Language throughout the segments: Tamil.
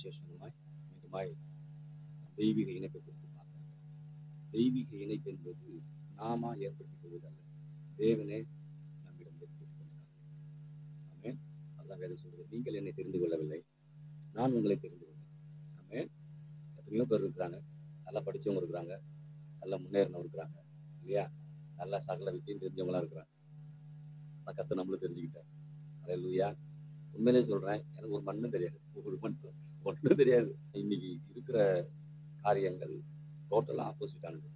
விசேஷமாய் மீண்டுமாய் தெய்வீக இணைப்பை கொடுத்து பார்க்கிறாங்க. தெய்வீக இணைப்பு என்பது நாம ஏற்படுத்திக் கொள்வதல்ல, தேவனே நம்மிடம் ஏற்படுத்திக் கொண்டார். ஆமென். அதான் வேதம் சொல்றது, நீங்கள் என்னை தெரிந்து கொள்ளவில்லை, நான் உங்களை தெரிந்து கொண்டேன். ஆமென். எத்தனையோ பேர் இருக்கிறாங்க, நல்லா படிச்சவங்க இருக்கிறாங்க, நல்லா முன்னேறினவங்க இருக்கிறாங்க இல்லையா, நல்லா சகல வித்தையும் தெரிஞ்சவங்களா இருக்கிறாங்க. நான் கத்தை நம்மளும் தெரிஞ்சுக்கிட்டேன். அல்லேலூயா. உண்மையிலே சொல்றேன், எனக்கு ஒரு மண்ணும் தெரியாது, ஒரு மண்ணும் ஒன்றும் தெரியாது. இன்னைக்கு இருக்கிற காரியங்கள் டோட்டலா ஆப்போசிட்டானது.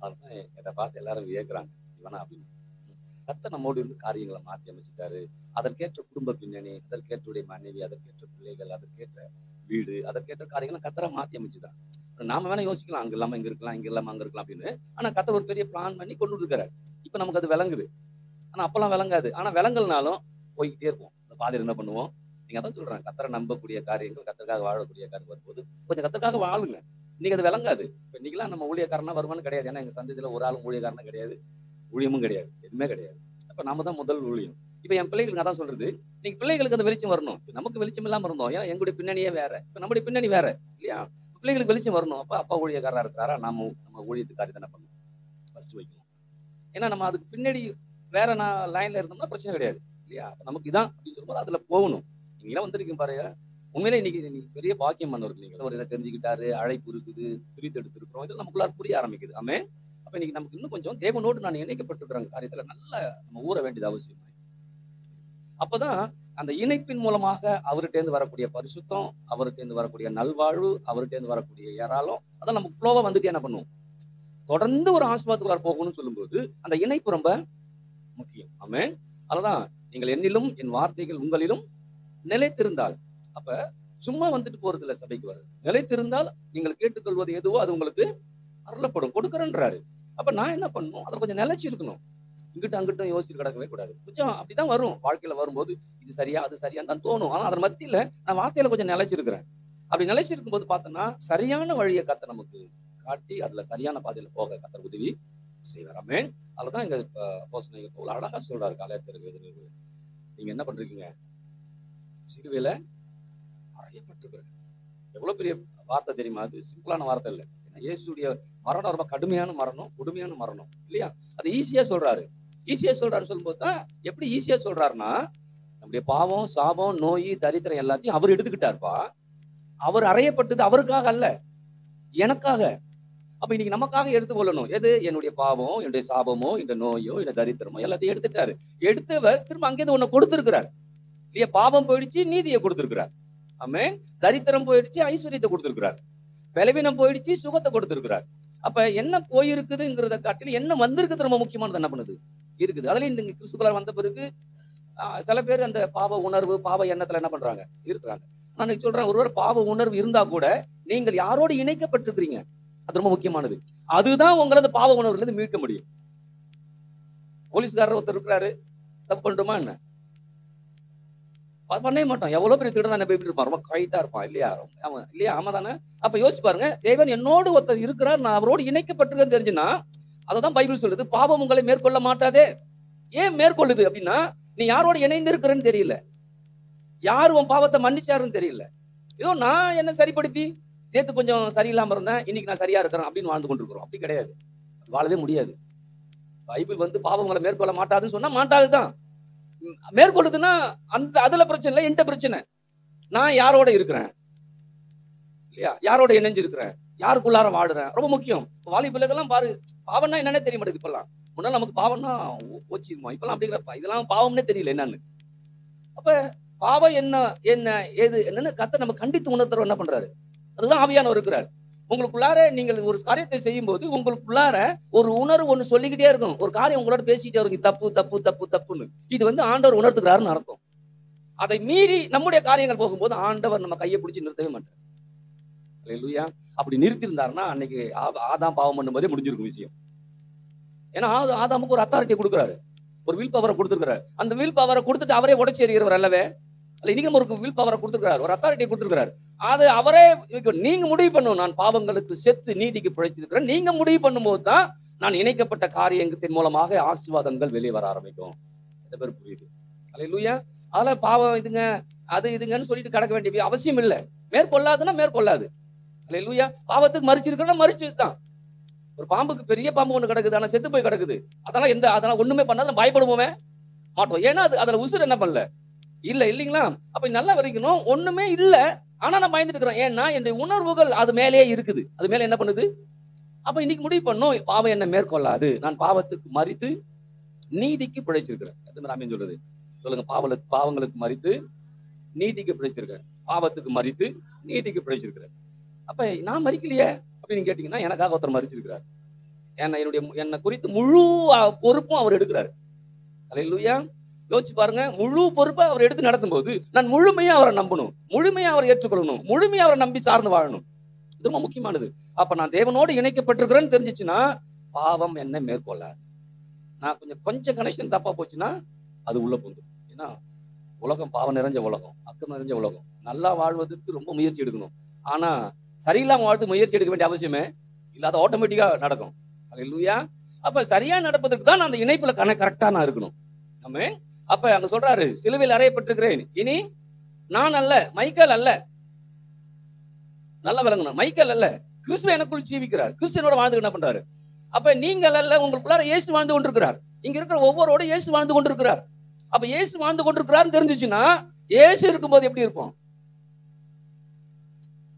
அதுதான் என்னை பார்த்து எல்லாரும் வியக்குறாங்க, இவனா அப்படின்னு. கர்த்தர் நம்மோடு இருந்து காரியங்களை மாற்றி அமைச்சிட்டாரு. அதற்கேற்ற குடும்ப பின்னணி, அதற்கேற்ற மனைவி, அதற்கேற்ற பிள்ளைகள், அதற்கேற்ற வீடு, அதற்கேற்ற காரியங்களை கர்த்தரை மாற்றி அமைச்சுதான். நாம வேணா யோசிக்கலாம், அங்க இல்லாம இங்க இருக்கலாம், இங்க இல்லாம அங்க இருக்கலாம் அப்படின்னு. ஆனா கர்த்தர் ஒரு பெரிய பிளான் பண்ணி கொண்டு இருக்கிறாரு. இப்ப நமக்கு அது விளங்குது. ஆனா அப்பெல்லாம் விளங்காது. ஆனா விளங்கல்னாலும் போய்கிட்டே இருப்போம். அந்த பாதையில் என்ன பண்ணுவோம், நீங்க அதான் சொல்றேன், கர்த்தரை நம்பக்கூடிய காரியங்கள், கர்த்தருக்காக வாழக்கூடிய காரியம் வரும்போது கொஞ்சம் கர்த்தருக்காக வாழுங்க. இன்னைக்கு அது விளங்காது. இப்ப இன்னைக்கெல்லாம் நம்ம ஊழியக்காரனா வருமானு கிடையாது. ஏன்னா எங்க சந்ததியில ஒரு ஆளும் ஊழியக்காரனா கிடையாது, ஊழியமும் கிடையாது, எதுவுமே கிடையாது. அப்ப நாம தான் முதல் ஊழியம். இப்ப என் பிள்ளைகளுக்கு அதான் சொல்றது, நீங்க பிள்ளைகளுக்கு அந்த வெளிச்சம் வரணும். நமக்கு வெளிச்சம் இல்லாம இருந்தோம், ஏன்னா எங்களுடைய பின்னணியே வேற, இப்ப நம்முடைய பின்னணி வேற இல்லையா. பிள்ளைகளுக்கு வெளிச்சம் வரணும். அப்ப அப்பா ஊழியக்காரா இருக்கிறாரா, நம்ம ஊழியத்துக்காரி தானே பண்ணணும், ஃபர்ஸ்ட் வைக்கணும். ஏன்னா நம்ம அதுக்கு பின்னாடி வேற லைன்ல இருந்தோம்னா பிரச்சனை கிடையாது இல்லையா. நமக்கு இதான் அப்படின்னு சொல்லும்போது அதுல போகணும். நீங்க வந்திருக்கீங்க பாருங்க, உண்மையிலே இன்னைக்கு பெரிய பாக்கியம் பண்ணவர்கள். நீங்க ஒரு இதை தெரிஞ்சுக்கிட்டாரு, அழைப்பு இருக்குது, பிரித்தெடுத்து இருக்கிறோம், இதெல்லாம் நமக்குள்ளார புரிய ஆரம்பிக்குது. ஆமே. அப்ப இன்னைக்கு நமக்கு இன்னும் கொஞ்சம் தேவனோடு நான் இணைக்கப்பட்டிருக்கிற காரியத்துல நல்ல நம்ம ஊற வேண்டியது அவசியம். அப்பதான் அந்த இணைப்பின் மூலமாக அவர்கிட்ட இருந்து வரக்கூடிய பரிசுத்தம், அவர்கிட்ட இருந்து வரக்கூடிய நல்வாழ்வு, அவர்கிட்ட இருந்து வரக்கூடிய ஏராளம், அதான் நமக்கு ஃப்ளோவா வந்துட்டு என்ன பண்ணுவோம், தொடர்ந்து ஒரு ஆசீர்வாதத்துக்குள்ளார போகணும்னு சொல்லும்போது அந்த இணைப்பு ரொம்ப முக்கியம். ஆமென். அதுதான், நீங்கள் என்னிலும் என் வார்த்தைகள் உங்களிலும் நிலைத்திருந்தால். அப்ப சும்மா வந்துட்டு போறது இல்ல சபைக்கு வர, நிலைத்திருந்தால் நீங்கள் கேட்டுக்கொள்வது எதுவோ அது உங்களுக்கு அருளப்படும், கொடுக்குறேன்றாரு. அப்ப நான் என்ன பண்ணணும், அதை கொஞ்சம் நிலைச்சு இருக்கணும். இங்கிட்டும் அங்கிட்டும் யோசிச்சு கிடக்கவே கூடாது. கொஞ்சம் அப்படிதான் வரும் வாழ்க்கையில வரும்போது, இது சரியா அது சரியான்னு தான் தோணும். ஆனா அதன் மத்தியில நான் வார்த்தையில கொஞ்சம் நிலைச்சிருக்கிறேன். அப்படி நிலைச்சிருக்கும் போது பார்த்தோம்னா சரியான வழியை கர்த்தர் நமக்கு காட்டி அதுல சரியான பாதையில போக கர்த்தர் உதவி செய்வார். ஆமென். அதுதான் இங்க அப்போஸ்தலனாகிய பவுல் அழகா சொல்றாரு கலாத்தியருக்கு, நீங்க என்ன பண்றீங்க, சிலுவையில அறையப்பட்டிருக்கிறார். எவ்வளவு பெரிய வார்த்தை தெரியுமா, அது சிம்பிளான வார்த்தை இல்லை. ஏன்னா இயேசுடைய மரணம் ரொம்ப கடுமையான மரணம், கொடுமையான மரணம் இல்லையா. அது ஈஸியா சொல்றாரு. ஈஸியா சொல்றாரு சொல்லும்போது தான், எப்படி ஈஸியா சொல்றாருன்னா, நம்முடைய பாவம், சாபம், நோய், தரித்திரம் எல்லாத்தையும் அவர் எடுத்துக்கிட்டாருப்பா. அவர் அறையப்பட்டது அவருக்காக அல்ல, எனக்காக. அப்ப இன்னைக்கு நமக்காக எடுத்துக்கொள்ளணும். எது, என்னுடைய பாவம், என்னுடைய சாபமோ, இந்த நோயோ, இந்த தரித்திரமோ எல்லாத்தையும் எடுத்துட்டாரு. எடுத்தவர் திரும்ப அங்கேயிருந்து ஒண்ணு கொடுத்திருக்கிறார் இல்லையா. பாவம் போயிடுச்சு, நீதியை கொடுத்திருக்கிறார். ஆமென். தரித்திரம் போயிடுச்சு, ஐஸ்வர்யத்தை கொடுத்திருக்கிறார். பலவீனம் போயிடுச்சு, சுகத்தை கொடுத்திருக்கிறார். அப்ப என்ன போயிருக்குதுங்கிறத காட்டிலும் என்ன வந்திருக்குது ரொம்ப முக்கியமானது என்ன பண்ணுது இருக்குது. அதுல இந்த கிறிஸ்துக்குள்ளார வந்த பிறகு சில பேர் அந்த பாவ உணர்வு, பாவ எண்ணத்துல என்ன பண்றாங்க இருக்கிறாங்க. நான் சொல்றேன், ஒருவர் பாவ உணர்வு இருந்தா கூட நீங்கள் யாரோடு இணைக்கப்பட்டிருக்கிறீங்க, அது ரொம்ப முக்கியமானது. அதுதான் உங்களை அந்த பாவ உணர்வுல இருந்து மீட்க முடியும். போலீஸ்காரர் ஒருத்தர் இருக்கிறாரு, தப்பு பண்ணிட்டோமா என்ன, பண்ணவே மாட்டான். எவ்வளவு பெரிய திருடன் போயிட்டு இருப்பான், ரொம்ப கைட்டா இருப்பான் இல்லையா, இல்லையா, ஆமா தானே. அப்ப யோசிச்சு பாருங்க, தேவன் என்னோடு ஒருத்தர் இருக்கிறார், நான் அவரோடு இணைக்கப்பட்டிருக்கேன்னு தெரிஞ்சுன்னா, அததான் பைபிள் சொல்லுது, பாவம் உங்களை மேற்கொள்ள மாட்டாதே. ஏன் மேற்கொள்ளுது அப்படின்னா, நீ யாரோட இணைந்து இருக்கிறன்னு தெரியல, யாரு உன் பாவத்தை மன்னிச்சாருன்னு தெரியல. ஏதோ நான் என்ன சரிப்படுத்தி நேத்து கொஞ்சம் சரியில்லாம இருந்தேன், இன்னைக்கு நான் சரியா இருக்கிறேன் அப்படின்னு வாழ்ந்து கொண்டிருக்கிறோம். அப்படி கிடையாது, வாழவே முடியாது. பைபிள் பாவங்களை மேற்கொள்ள மாட்டாதுன்னு சொன்னா மாட்டாதுதான். மேற்கொள்ளுதுன்னா அந்த அதுல பிரச்சனை இல்லை, எந்த பிரச்சனை, நான் யாரோட இருக்கிறேன் இல்லையா, யாரோட இணைஞ்சிருக்கிறேன், யாருக்குள்ளார வாடுறேன், ரொம்ப முக்கியம். வாலி பிள்ளைகள்லாம் பாரு, பாவம்னா என்னன்னே தெரிய மாட்டேங்குது இப்பெல்லாம். முன்னாடி நமக்கு பாவம்னா ஓச்சிருமா, இப்பெல்லாம் அப்படிங்கிறப்ப இதெல்லாம் பாவம்னே தெரியல என்னன்னு. அப்ப பாவம் என்ன என்ன ஏது என்னன்னு கர்த்தர் நம்ம கண்டித்து உணர்த்துறோம். என்ன பண்றாரு, அதுதான் ஆவியானவர் இருக்கிறார். உங்களுக்குள்ளார நீங்கள் ஒரு காரியத்தை செய்யும் போது உங்களுக்குள்ளார ஒரு உணர்வு ஒண்ணு சொல்லிக்கிட்டே இருக்கும், ஒரு காரியம் உங்களோட பேசிக்கிட்டே இருக்கும், தப்பு தப்பு தப்பு தப்புன்னு. இது ஆண்டவர் உணர்த்துக்கிறாருன்னு அர்த்தம். அதை மீறி நம்முடைய காரியங்கள் போகும்போது ஆண்டவர் நம்ம கையை பிடிச்சி நிறுத்தவே மாட்டார். அல்லேலூயா. அப்படி நிறுத்தி இருந்தாருன்னா அன்னைக்கு ஆதாம் பாவம் பண்ணும்போதே முடிஞ்சிருக்கும் விஷயம். ஏன்னா ஆதாமுக்கு ஒரு அத்தாரிட்டியை கொடுக்குறாரு, ஒரு வில் பவரை கொடுத்துருக்காரு. அந்த வில் பவரை கொடுத்துட்டு அவரே உடைச்சி எறிகிறவர் அல்லவே. அல்ல, இன்னைக்கு ஒரு வில் பவரை கொடுத்துருக்காரு, ஒரு அத்தாரிட்டியை கொடுத்துருக்காரு. அது அவரே நீங்க முடிவு பண்ணும், நான் பாவங்களுக்கு செத்து நீதிக்கு பிழைச்சிருக்கிறேன். நீங்க முடிவு பண்ணும்போது தான் நான் இணைக்கப்பட்ட காரியத்தின் மூலமாக ஆசீர்வாதங்கள் வெளியே வர ஆரம்பிக்கும். எத்தனை பேர் புரியுது? அல்லேலூயா. அதனால பாவம் இதுங்க அது இதுங்கன்னு சொல்லிட்டு கிடக்க வேண்டிய அவசியம் இல்லை. மேற்கொள்ளாதுன்னா மேற்கொள்ளாது. அல்லேலூயா. பாவத்துக்கு மரிச்சிருக்கிறோம்னா மரிச்சதுதான். ஒரு பாம்புக்கு பெரிய பாம்பு ஒண்ணு கிடக்குது, ஆனா செத்து போய் கிடக்குது. அதெல்லாம் ஒண்ணுமே பண்ணாத பயப்படுவோமே மாட்டோம். ஏன்னா அதுல உசுர் என்ன பண்ணல இல்ல இல்லைங்களா? அப்ப நல்லா வரைக்கணும், ஒண்ணுமே இல்ல, ஆனா நான் பயந்துட்டு இருக்கிறேன். ஏன்னா என்னுடைய உணர்வுகள் அது மேலேயே இருக்குது. அது மேல என்ன பண்ணுது? அப்ப இன்னைக்கு முடிவு பண்ணும், பாவம் என்ன மேற்கொள்ளாது. நான் பாவத்துக்கு மரித்து நீதிக்கு பிழைச்சிருக்கிறேன். எத்தனை ஆமென் சொல்றது? சொல்லுங்க. பாவங்களுக்கு மரித்து நீதிக்கு பிழைச்சிருக்கிறேன். பாவத்துக்கு மரித்து நீதிக்கு பிழைச்சிருக்கிறேன். அப்ப நான் மரிக்கலையே அப்படின்னு கேட்டீங்கன்னா, எனக்காக ஒருத்தர் மரிச்சிருக்கிறார். என்னை குறித்து முழு பொறுப்பும் அவர் எடுக்கிறாரு. அல்லேலூயா. யோசிச்சு பாருங்க. முழு பொறுப்பை அவர் எடுத்து நடத்தும் போது நான் முழுமையா அவரை நம்பணும், முழுமையா அவரை ஏற்றுக்கொள்ளணும், முழுமையா அவரை நம்பி சார்ந்து வாழணும். இது ரொம்ப முக்கியமானது. அப்ப நான் தேவனோடு இணைக்கப்பட்டிருக்கிறேன்னு தெரிஞ்சிச்சுன்னா பாவம் என்ன மேற்கொள்ளாது. நான் கொஞ்சம் கனெக்ஷன் தப்பா போச்சுன்னா அது உள்ள போந்துடும். ஏன்னா உலகம் பாவம் நிறைஞ்ச உலகம், அக்கம் நிறைஞ்ச உலகம். நல்லா வாழ்வதற்கு ரொம்ப முயற்சி எடுக்கணும். ஆனா சரியில்லாம வாழ்த்து முயற்சி எடுக்க வேண்டிய அவசியமே இல்லாத ஆட்டோமேட்டிக்கா நடக்கும். அல்லேலூயா. அப்ப சரியா நடப்பதற்கு தான் அந்த இணைப்புல கரெக்டா நான் இருக்கணும். நம்ம அப்ப அங்க சொல்றாரு, சிலுவையில் அறையப்பட்டிருக்கிறேன், இனி நான் அல்ல, மைக்கேல் அல்ல. நல்லா விளங்கணும். மைக்கேல் அல்ல, கிறிஸ்து எனக்குள் ஜீவிக்கிறார். கிறிஸ்துவோட வாழ்ந்து என்ன பண்றாரு? அப்ப நீங்கள் அல்ல, உங்களுக்குள்ளார இயேசு வாழ்ந்து கொண்டிருக்கிறார். இங்க இருக்கிற ஒவ்வொருவரோட இயேசு வாழ்ந்து கொண்டிருக்கிறார். அப்ப இயேசு வாழ்ந்து கொண்டிருக்கிறார்னு தெரிஞ்சிச்சுன்னா இயேசு இருக்கும்போது எப்படி இருப்போம்?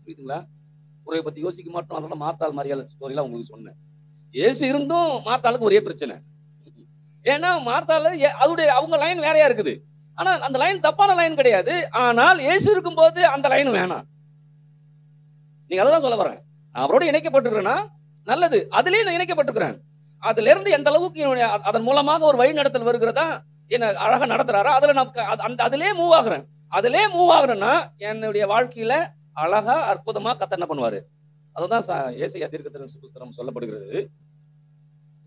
புரியுதுங்களா? குறைய பத்தி யோசிக்க மாட்டோம். அதனால மாத்தாள் மரியாதை ஸ்டோரிலாம் உங்களுக்கு சொன்னேன். இயேசு இருந்தும் மாத்தாளுக்கு ஒரே பிரச்சனை. ஏன்னா மார்த்தால அவங்க லைன் வேறையா இருக்குது. ஆனா அந்த லைன் தப்பான லைன் கிடையாது. ஆனால் இயேசு இருக்கும்போது அந்த லைன் வேணாம். நீங்க அதான் சொல்ல வரேன். நான் அவரோட இணைக்கப்பட்டிருக்கிறேன்னா நல்லது. அதுலயே நான் இணைக்கப்பட்டிருக்கிறேன். அதுல இருந்து எந்த அளவுக்கு அதன் மூலமாக ஒரு வழி நடத்தல் வருகிறதா, என்ன அழகா நடத்துறாரா, அதுல நான் அதிலே மூவ் ஆகுறேன். அதிலே மூவ் ஆகுறேன்னா என்னுடைய வாழ்க்கையில அழகா அற்புதமா கர்த்தர் என்ன பண்ணுவாரு? அதுதான் ஏசாயா தீர்க்கதரிசி புத்தகம் சொல்லப்படுகிறது.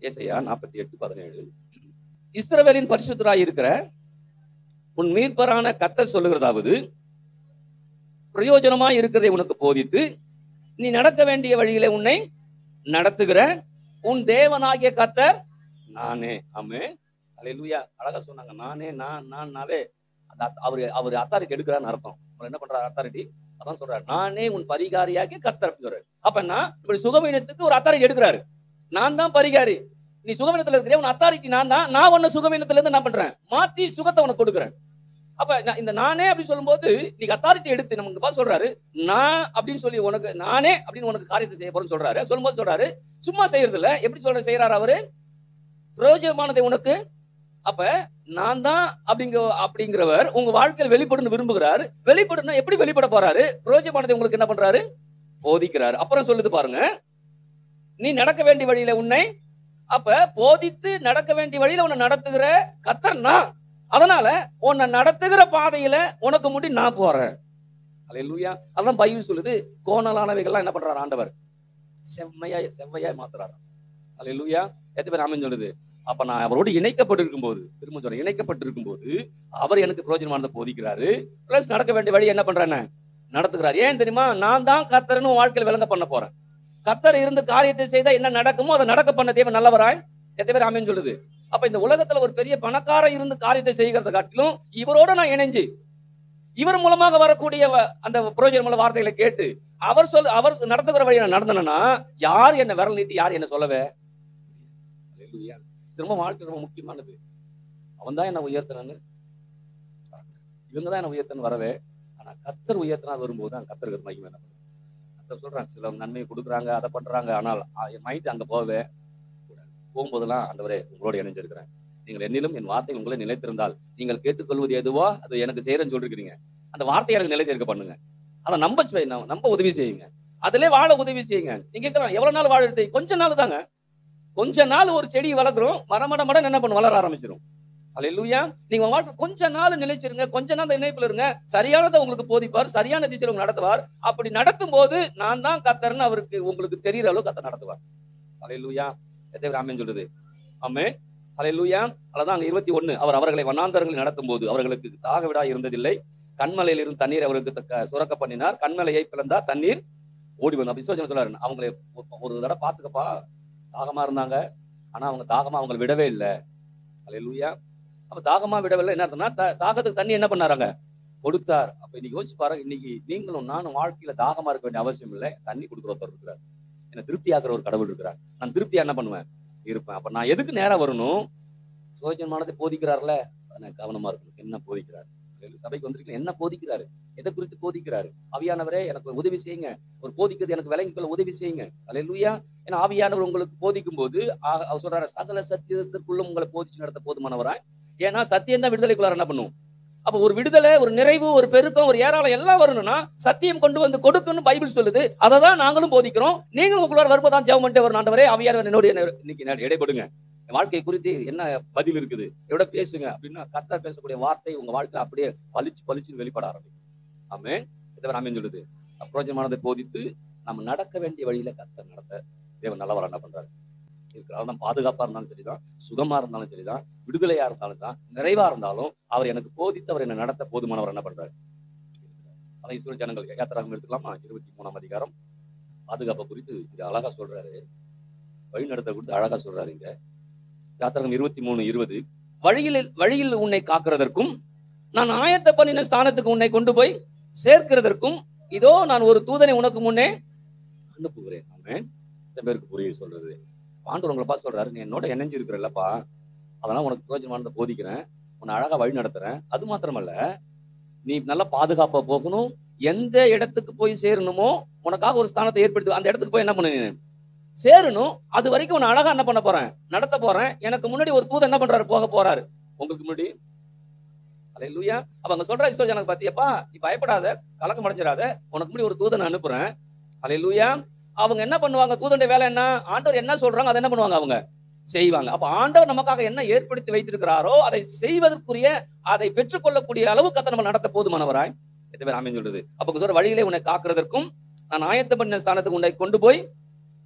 ஏசாயா 48:17. இஸ்ரவேலின் பரிசுத்தராய் இருக்கிற உன் மீட்பரான கர்த்தர் சொல்லுகிறதாவது, பிரயோஜனமாய் இருக்கிறதை உனக்கு போதித்து நீ நடக்க வேண்டிய வழியிலே உன்னை நடத்துகிற உன் தேவனாகிய கர்த்தர் நானே. ஆமென். அல்லேலூயா. அழகா சொன்னாங்க. நானே, நானாவே அவர் அத்தாரிட்டி எடுக்கிறான்னு அர்த்தம். என்ன பண்றாரு? அத்தாரிட்டி அதான் சொல்றாரு. நானே உன் பரிகாரியாகிய கர்த்தர் சொல்றாரு. அப்பன்னா இப்படி சுகவீனத்துக்கு ஒரு அத்தாரிட்டி எடுக்கிறாரு. நான் தான் பரிகாரி. நீ சுகவீனத்துல இருக்கிற உன் அத்தாரிட்டி நான் தான். நான் உன்ன சுகவீனத்துல இருந்து என்ன பண்றேன்? மாத்தி சுகத்தை உனக்கு கொடுக்குறேன். அப்ப இந்த நானே அப்படின்னு சொல்லும் போது நீங்க அத்தாரிட்டி எடுத்து நமக்கு சொல்றாரு, நான் அப்படின்னு சொல்லி உனக்கு நானே அப்படின்னு உனக்கு காரியத்தை செய்ய போறேன்னு சொல்றாரு. சொல்லும்போது சொல்றாரு, சும்மா செய்யறது இல்ல. எப்படி செய்யறாரு அவரு? பிரயோஜனமானதை உனக்கு. அப்ப நான் தான் அப்படிங்கிறவர் உங்க வாழ்க்கையில் வெளிப்படும் விரும்புகிறார். வெளிப்படுனா எப்படி வெளிப்பட போறாரு? பிரயோஜனமானதை உங்களுக்கு என்ன பண்றாரு? போதிக்கிறாரு. அப்புறம் சொல்லுது பாருங்க, நீ நடக்க வேண்டிய வழியில உன்னை, அப்ப போதித்து நடக்க வேண்டிய வழியில உன்னை நடத்துகிற கர்த்தர் நான். அதனால உன்னை நடத்துகிற பாதையில உனக்கு முடி நான் போறேன். அல்லேலூயா. அதான் பைபிள் சொல்லுது, கோணலானவைகள்லாம் என்ன பண்றாரு ஆண்டவர்? செவ்வையாய் மாத்துறாரு. அல்லேலூயா. எத்தனை பேர் ஆமென் சொல்லுது? அப்ப நான் அவரோடு இணைக்கப்பட்டிருக்கும் போது, திரும்ப சொல்றேன், இணைக்கப்பட்டிருக்கும் போது அவர் எனக்கு பிரயோஜனமானதை போதிக்கிறாரு. பிளஸ் நடக்க வேண்டிய வழி என்ன பண்றேன்னு நடத்துகிறார். ஏன் தெரியுமா? நான் தான் கர்த்தர்னு வாழ்க்கையில் விளங்க பண்ண போறேன். கர்த்தர் இருந்து காரியத்தை செய்தா என்ன நடக்குமோ அதை நடக்க பண்ண தேவன் நல்லவராய். எத்தனை பேர் ஆமென் சொல்லுது? அப்ப இந்த உலகத்துல ஒரு பெரிய பணக்கார இருந்து காரியத்தை செய்கிறத காட்டிலும் இவரோட நான் இணைஞ்சு இவர் மூலமாக வரக்கூடிய அந்த பிரயோஜனமான வார்த்தைகளை கேட்டு அவர் நடத்துகிற வழியை நான் நடந்தேன்னா யார் என்ன விரல் நீட்டி யார் என்ன சொல்லவே? ரொம்ப வாழ்க்கை ரொம்ப முக்கியமானது. அவன் தான் என்ன உயர்த்தனன்னு, இவங்க தான் என்ன உயர்த்தன்னு வரவே. ஆனா கர்த்தர் உயர்த்தனா வரும்போது தான் கர்த்தருக்கு மகிமை என்ன பண்ணும். கர்த்தர் சொல்றாங்க, சில நன்மையை கொடுக்குறாங்க, அதை பண்றாங்க. ஆனால் என் மைண்ட் அங்க போகவே கூடாது. போகும்போதெல்லாம் ஆண்டவரே உங்களோட இணைஞ்சிருக்கிறேன், நீங்கள் என்னிலும் என் வார்த்தை உங்களை நிலைத்திருந்தால் நீங்கள் கேட்டுக்கொள்வது எதுவோ அது எனக்கு செய்யறேன்னு சொல்லிருக்கீங்க. அந்த வார்த்தையை எனக்கு நிலைத்திருக்க பண்ணுங்க. அதை நம்ப உதவி செய்யுங்க. அதிலே வாழ உதவி செய்யுங்க. நீங்க கேட்கலாம், எவ்வளவு நாள் வாழ எடுத்து? கொஞ்ச நாள் தாங்க. கொஞ்ச நாள் ஒரு செடி வளர்க்குறோம், மரமட என்ன பண்ண வளர ஆரம்பிச்சிடும். அல்லேலூயா. நீங்க வாழ்க்கை கொஞ்ச நாள் நிலைச்சிருங்க, கொஞ்ச நாள் இணைப்புல இருங்க. சரியானதை உங்களுக்கு போதிப்பார், சரியான திசையில் உங்களுக்கு நடத்துவார். அப்படி நடத்தும் போது நான் தான் கர்த்தர்னு அவருக்கு உங்களுக்கு தெரியற அளவுக்கு கர்த்தர் நடத்துவார். அல்லேலூயா. எத்தனை ஆமென் சொல்லுது? ஆமென். அல்லேலூயா. அதான் அங்க 21, அவர் அவர்களை வனாந்தரங்களில் நடத்தும் போது அவர்களுக்கு தாக விடா இருந்ததில்லை. கண்மலையில் இருந்து தண்ணீர் அவர்களுக்கு சுரக்க பண்ணினார். கண்மலையை பிளந்தா தண்ணீர் ஓடி வந்தோம். அப்படி சொல்றாரு. அவங்களை ஒரு தடவை பாத்துக்கப்பா, தாகமா இருந்தாங்க. ஆனா அவங்க தாகமா அவங்களை விடவே இல்லை. அல்லேலூயா. அப்ப தாகமா விடவில்லை. என்ன அர்த்தம்னா, தாகத்துக்கு தண்ணி என்ன பண்ணாராங்க? கொடுத்தார். அப்ப இன்னைக்கு யோசிச்சு பாருங்க, இன்னைக்கு நீங்களும் நானும் வாழ்க்கையில தாகமா இருக்க வேண்டிய அவசியம் இல்லை. தண்ணி கொடுக்குற ஒருத்தர் இருக்கிறார், என்ன திருப்தி ஆக்குற ஒரு கடவுள் இருக்கிறார். நான் திருப்தியா என்ன பண்ணுவேன், இருப்பேன். அப்ப நான் எதுக்கு நேரம் வரணும்? சுயோஜனமானதை போதிக்கிறார்ல, கவனமா இருக்கணும். என்ன போதிக்கிறார்? சபைக்கு வந்திருக்கீங்க, என்ன போதிக்கிறாரு, எதை குறித்து போதிக்கிறாரு? ஆவியானவரே எனக்கு உதவி செய்யுங்க, ஒரு போதிக்கிறது எனக்கு விளங்கிக் கொள்ள உதவி செய்யுங்க. அல்லேலூயா. ஏன்னா ஆவியானவர் உங்களுக்கு போதிக்கும் போது அவர் சொல்றாரு, சகல சத்தியத்திற்குள்ளும் உங்களை போதிச்சு நடத்த போதுமானவராய். ஏன்னா சத்தியம் தான் விடுதலைக்குள்ளார என்ன பண்ணும். அப்ப ஒரு விடுதலை, ஒரு நிறைவு, ஒரு பெருக்கம், ஒரு ஏராளம் எல்லாம் வரணும்னா சத்தியம் கொண்டு வந்து கொடுக்கணும் பைபிள் சொல்லுது. அதை தான் நாங்களும் போதிக்கிறோம். நீங்களும் உங்களுக்குள்ளார வரும்போதான் ஜெபம் பண்ணிட்டு வரும், ஆண்டவரே ஆவியானவர் என்னோட இன்னைக்கு இடைப்படுங்க, வாழ்க்கை குறித்து என்ன பதில் இருக்குது, எவ்வளவு பேசுங்க அப்படின்னா கர்த்தர் பேசக்கூடிய வார்த்தை உங்க வாழ்க்கை அப்படியே பளிச்சுன்னு வெளிப்பட ஆரம்பிக்கும். ஆமென். இதை ஆமென் சொல்லுது. அப்ரோஜமானதை போதித்து நம்ம நடக்க வேண்டிய வழியில கர்த்தர் நடத்த தேவன் நல்லவரா என்ன பண்றாரு இருக்கிறார். பாதுகாப்பா இருந்தாலும் சரிதான், சுகமா இருந்தாலும் சரிதான், விடுதலையா இருந்தாலும் தான், நிறைவா இருந்தாலும் அவர் எனக்கு போதித்து அவர் என்ன நடத்த போதுமானவர் என்ன பண்றாரு. அதான் இஸ்ரவேல் ஜனங்கள் யாத்திராகமம் எடுத்துக்கலாமா? 23ஆம் அதிகாரம் பாதுகாப்பை குறித்து இங்க அழகா சொல்றாரு, வழி நடத்த குறித்து அழகா சொல்றாரு. இங்க யாத்திராகமம் 23:20, வழியில் உன்னை காக்கிறதற்கும் நான் ஆயத்த பண்ணின ஸ்தானத்துக்கு உன்னை கொண்டு போய் சேர்க்கிறதற்கும் இதோ நான் ஒரு தூதனை உனக்கு முன்னே அனுப்புகிறேன். ஆமென். எத்தனை பேருக்கு புரியுது சொல்றது? ஆண்டவர் உங்களை பார்த்து சொல்றாரு, நீ என்னோட இணைஞ்சு இருக்கிறல்லப்பா, அதெல்லாம் உனக்கு பிரயோஜனமானதை போதிக்கிறேன், உன்னை அழகா வழி நடத்துறேன். அது மாத்திரமல்ல, நீ நல்லா பாதுகாப்பா போகணும். எந்த இடத்துக்கு போய் சேரணுமோ உனக்காக ஒரு ஸ்தானத்தை ஏற்படுத்தி அந்த இடத்துக்கு போய் என்ன பண்ணு சேரணும். அது வரைக்கும் உன்னை அழகா என்ன பண்ண போறேன், நடத்த போறேன். எனக்கு முன்னாடி ஒரு தூதன் என்ன பண்றாரு, போக போறாரு உங்களுக்கு முன்னாடி. அல்லேலூயா. அப்ப அங்க சொல்ற இஸ்ரவேல் ஜனங்களுக்கு பாத்தியப்பா, நீ பயப்படாத, கலக்கம் அடைஞ்சிடாத, உனக்கு முன்னாடி ஒரு தூதனை அனுப்புறேன். அல்லேலூயா. அவங்க என்ன பண்ணுவாங்க, தூதனுடைய வேலை என்ன, ஆண்டவர் என்ன சொல்றாங்க அதை என்ன பண்ணுவாங்க, அவங்க செய்வாங்க. அப்ப ஆண்டவர் நமக்காக என்ன ஏற்படுத்தி வைத்திருக்கிறாரோ அதை செய்வதற்குரிய, அதை பெற்றுக்கொள்ளக்கூடிய அளவு கர்த்தர் நம்ம நடத்த போதுமானவராய் எத்தனை பேர் ஆமென் சொல்றது. அப்ப சொல்ற வழியிலே உன்னை காக்கிறதற்கும் நான் ஆயத்த பண்ண ஸ்தானத்துக்கு உன்னை கொண்டு போய்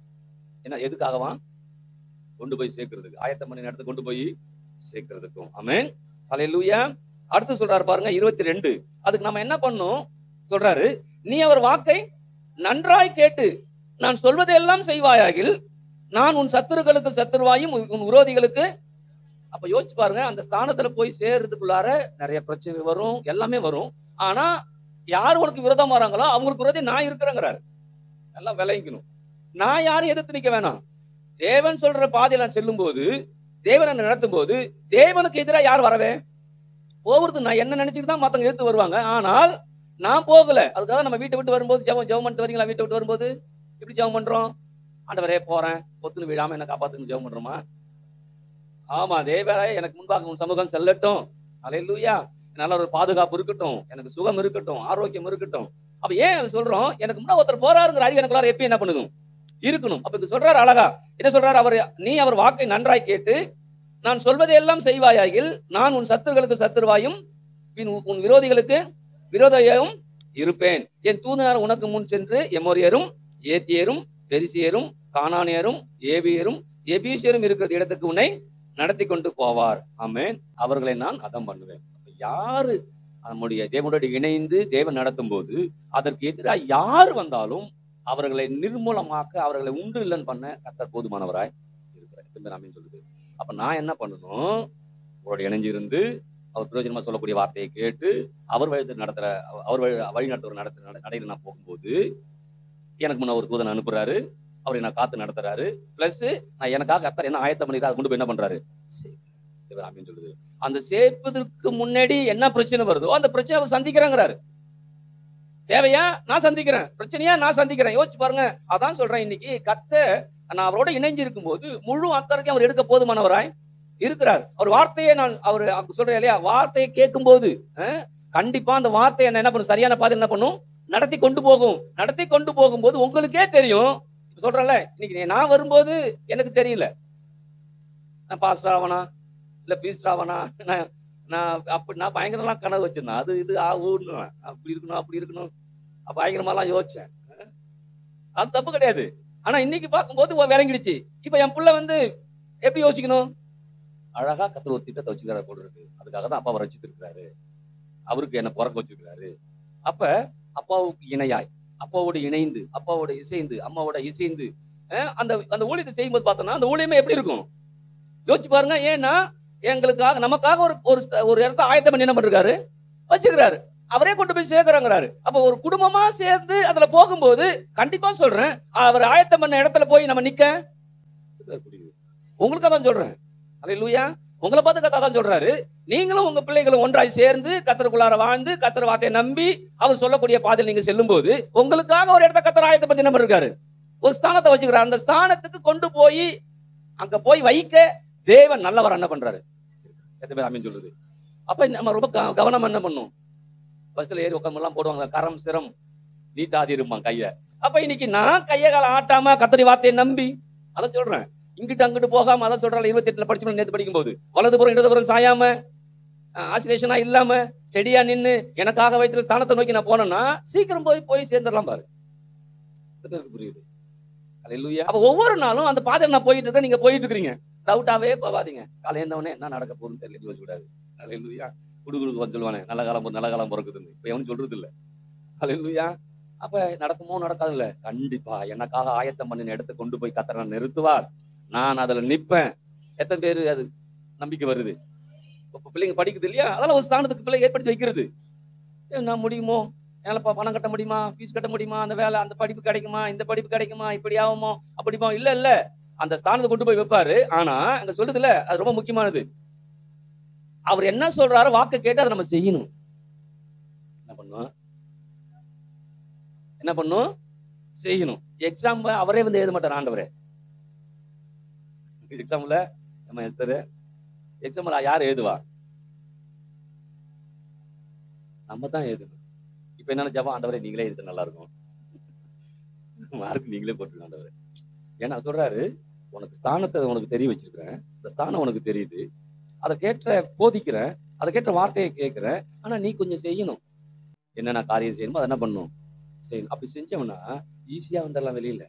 என்ன, எதுக்காகவா, கொண்டு போய் சேர்க்கிறதுக்கு, ஆயத்தம் பண்ணி இடத்துக்கு கொண்டு போய் சேர்க்கிறதுக்கும். ஆமென். அல்லேலூயா. அடுத்து சொல்றாரு பாருங்க 22, அதுக்கு நம்ம என்ன பண்ணணும் சொல்றாரு, நீ அவர் வாக்கை நன்றாய் கேட்டு நான் சொல்வதெல்லாம் செய்வாயாகில் நான் உன் சத்துருக்களுக்கு சத்துருவாயும் உன் விரோதிகளுக்கு. அப்ப யோசிச்சு பாருங்க, அந்த ஸ்தானத்துல போய் சேர்றதுக்குள்ளார நிறைய பிரச்சனை வரும், எல்லாமே வரும். ஆனா யார் உனக்கு விரோதம் வராங்களோ அவங்களுக்கு விரோதி நான் இருக்கிறேங்கிறாரு. எல்லாம் விளைவிக்கணும். நான் யாரும் எதிர்த்து நிக்க வேணாம். தேவன் சொல்ற பாதையில நான் செல்லும் போது, தேவன் நடத்தும் போது தேவனுக்கு எதிராக யார் வரவே போகிறது, நான் என்ன நினைச்சுட்டு தான் மத்தவங்க எடுத்து வருவாங்க. ஆனால் நான் போகல. அதுக்காக நம்ம வீட்டை விட்டு வரும்போது ஜெபம் பண்ணிட்டு வரீங்களா? வீட்டை விட்டு வரும்போது எப்படி ஜெபம் பண்றோம்? ஆண்டவரே போறேன், பொத்துன்னு விழாம என்ன காப்பாத்துன்னு ஜெபம் பண்றோமா? ஆமா, தேவரே எனக்கு முன்பாக உன் சமூகம் செல்லட்டும், அல்லேலூயா, நல்ல ஒரு பாதுகாப்பு இருக்கட்டும், எனக்கு சுகம் இருக்கட்டும், ஆரோக்கியம் இருக்கட்டும். அப்ப ஏன் அதை சொல்றோம், எனக்கு முன்னாடி ஒருத்தர் போறாருங்கிற அறிவு எனக்குள்ளார எப்பயும் என்ன பண்ணுதும் இருக்கணும். அப்ப இது சொல்றாரு அழகா, என்ன சொல்றாரு அவர், நீ அவர் வாக்கை நன்றாய் கேட்டு நான் சொல்வதையெல்லாம் செய்வாயாகில் நான் உன் சத்துருக்களுக்கு சத்துருவாயும் உன் விரோதிகளுக்கு விரோதியும் இருப்பேன். என் தூதனார் உனக்கு முன் சென்று எமோரியரும் ஏத்தியரும் பெரிசியரும் கானானியரும் ஏவியரும் எபீசியரும் இருக்கிற இடத்துக்கு உன்னை நடத்தி கொண்டு போவார். ஆமென். அவர்களை நான் அதம் பண்ணுவேன். யாரு நம்முடைய தேவனுடைய இணைந்து தேவன் நடத்தும் போது அதற்கு எதிராக யார் வந்தாலும் அவர்களை நிர்மூலமாக்க, அவர்களை உண்டு இல்லைன்னு பண்ண கர்த்தர் போதுமானவராய் இருக்கிறார். ஆமென் சொல்லுது. அப்ப நான் என்ன பண்ணணும், அவரோட இணைஞ்சிருந்து அவர் பிரயோஜனமா சொல்லக்கூடிய வார்த்தையை கேட்டு அவர் வழி நடத்துற, அவர் வழி நடத்துற நடையில நான் போகும்போது எனக்கு முன்ன ஒரு தூதனை அனுப்புறாரு, அவரை நான் காத்து நடத்துறாரு. பிளஸ் நான் எனக்காக கர்த்தர் என்ன ஆயத்தம் பண்ணிருக்காரு, கொண்டு போய் என்ன பண்றாரு, ஆமென் சொல்லுது. அந்த சேர்ப்பதற்கு முன்னாடி என்ன பிரச்சனை வருதோ அந்த பிரச்சனை அவர் சந்திக்கிறாங்கிறாரு. தேவையா நான் சந்திக்கிறேன், பிரச்சனையா நான் சந்திக்கிறேன். யோசிச்சு பாருங்க. அதான் சொல்றேன், இன்னைக்கு கர்த்தர் நான் அவரோட இணைஞ்சு இருக்கும் போது முழு அத்தரைக்கும் அவர் எடுக்க போதுமானவராய் இருக்கிறார். அவர் வார்த்தையை நான் அவர் சொல்றேன் இல்லையா, வார்த்தையை கேட்கும் போது கண்டிப்பா அந்த வார்த்தையை என்ன பண்ணும், சரியான பாதை என்ன பண்ணும், நடத்தி கொண்டு போகும். நடத்தி கொண்டு போகும்போது உங்களுக்கே தெரியும். சொல்றேன்ல, இன்னைக்கு நான் வரும்போது எனக்கு தெரியல நான் பாஸ்டர் ஆவனா இல்ல பீஸ்டர் ஆவனா, நான் பயங்கரம்லாம் கனவு வச்சிருந்தேன். அது இது ஊர்னு அப்படி இருக்கணும் அப்படி இருக்கணும் பயங்கரமாலாம் யோசிச்சேன். அது தப்பு கிடையாது. ஆனா இன்னைக்கு பார்க்கும்போது விளங்கிடுச்சு. இப்ப என் புள்ள எப்படி யோசிக்கணும், அழகா கர்த்தர் ஒரு திட்டத்தை வச்சுக்கிறாரு போல இருக்கு. அதுக்காக தான் அப்பாவை ரசித்து இருக்கிறாரு, அவருக்கு என்ன பிறக்க வச்சிருக்கிறாரு. அப்ப அப்பாவுக்கு இணையாய், அப்பாவோட இணைந்து, அப்பாவோட இசைந்து, அம்மாவோட இசைந்து அந்த அந்த ஊழியத்தை செய்யும்போது பார்த்தோம்னா அந்த ஊழியமே எப்படி இருக்கும் யோசிச்சு பாருங்க. ஏன்னா எங்களுக்காக நமக்காக ஒரு இடத்த ஆயத்தம் பண்ணி என்ன பண்றாரு, வச்சுக்கிறாரு. அவரே கொண்டு போய் சேர்க்கிறாங்கிறாரு. அப்ப ஒரு குடும்பமா சேர்ந்து அதுல போகும்போது கண்டிப்பா சொல்றேன், அவர் ஆயத்தம் பண்ண இடத்துல போய் நம்ம நிக்க உங்களுக்காக தான் சொல்றேன். அல்லேலூயா. உங்களை பார்த்து கர்த்தர் தான் சொல்றாரு, நீங்களும் உங்க பிள்ளைகளும் ஒன்றாய் சேர்ந்து கர்த்தருக்குள்ளார வாழ்ந்து கர்த்தர் வார்த்தையை நம்பி அவர் சொல்லக்கூடிய பாதையில் நீங்க செல்லும் போது உங்களுக்காக ஒரு இடத்த கர்த்தர் ஆயத்தம் பண்ணி நம்ம இருக்காரு. ஒரு ஸ்தானத்தை வச்சுக்கிறார். அந்த ஸ்தானத்துக்கு கொண்டு போய் அங்க போய் வைக்க தேவன் நல்லவர் என்ன பண்றாரு? எத்தனை பேர் ஆமென் சொல்றது? அப்ப நம்ம ரொம்ப கவனம் என்ன பண்ணும்? பஸ்ல ஏறி உட்கார்ந்து போடுவாங்க, கரம் சிரம் நீட்டாதி இருப்பான் கைய. அப்ப இன்னைக்கு நான் கைய கால ஆட்டாம கர்த்தருடைய வார்த்தையை நம்பி அதை சொல்றேன். இங்கிட்டு அங்கிட்டு போகாம அதான் சொல்றாங்க. 28ல படிச்சு நேத்து படிக்கும் போது வலதுபுறம் இடதுபுறம் சாயாம ஆசிலேஷனா இல்லாம ஸ்டெடியா நின்னு எனக்காக வைத்திருக்க ஸ்தானத்தை நோக்கி நான் போனேன்னா சீக்கிரம் போய் சேர்ந்துடலாம் பாரு. புரியுது? அல்லேலூயா. அப்ப ஒவ்வொரு நாளும் அந்த பாதை நான் போயிட்டு இருக்கேன், நீங்க போயிட்டு இருக்கீங்க. டவுட்டாவே போகாதீங்க. காலை எழுந்தவனே என்ன நடக்க போகுதுன்னு தெரியல, யோசிக்க கூடாது. அல்லேலூயா. குடுகுடுக்கு சொல்லுவானே நல்ல காலம் பிறக்குதுன்னு, இப்ப எவனும் சொல்றது இல்ல. அல்லேலூயா. அப்ப நடக்குமோ நடக்காது இல்ல, கண்டிப்பா எனக்காக ஆயத்தம் பண்ணின இடத்தை கொண்டு போய் கர்த்தர் நான் நிறுத்துவார், நான் அதுல நிப்பேன். எத்தனை பேரு அது நம்பிக்கை வருது? இப்ப பிள்ளைங்க படிக்குது இல்லையா, அதெல்லாம் ஒரு ஸ்தானத்துக்கு பிள்ளை ஏற்படுத்தி வைக்கிறது. நான் முடியுமோ, என்னால பணம் கட்ட முடியுமா, ஃபீஸ் கட்ட முடியுமா, அந்த வேலை அந்த படிப்பு கிடைக்குமா, இந்த படிப்பு கிடைக்குமா, இப்படி ஆகுமோ அப்படிமா, இல்ல அந்த ஸ்தானத்தை கொண்டு போய் வைப்பாரு. ஆனா அங்க சொல்லுதுல, அது ரொம்ப முக்கியமானது. அவர் என்ன சொல்றாரோ வாக்கை கேட்டு அதை நம்ம செய்யணும். என்ன பண்ணும்? செய்யணும். எக்ஸாம் அவரே வந்து எழுத மாட்டார் ஆண்டவரே. எக்ஸாம்ல நம்ம எக்ஸாம்ல யார் எழுதுவா? நம்ம தான் எழுதணும். இப்ப என்ன ஜெபம், ஆண்டவரே நீங்களே எழுதிட்டு நல்லா இருக்கும், மார்க் நீங்களே போட்டுருங்க ஆண்டவரே. ஏன்னா சொல்றாரு, உனக்கு ஸ்தானத்தை உனக்கு தெரிய வச்சிருக்கிறேன், இந்த ஸ்தானம் உனக்கு தெரியுது, அதை கேட்ட போதிக்கிறேன், அதை கேட்ட வார்த்தையை கேட்கிறேன், ஆனா நீ கொஞ்சம் செய்யணும். என்னென்ன காரியம் செய்யணுமோ அதை என்ன பண்ணும்? செய்யணும். அப்படி செஞ்சோம்னா ஈஸியா வந்துடலாம் வெளியில,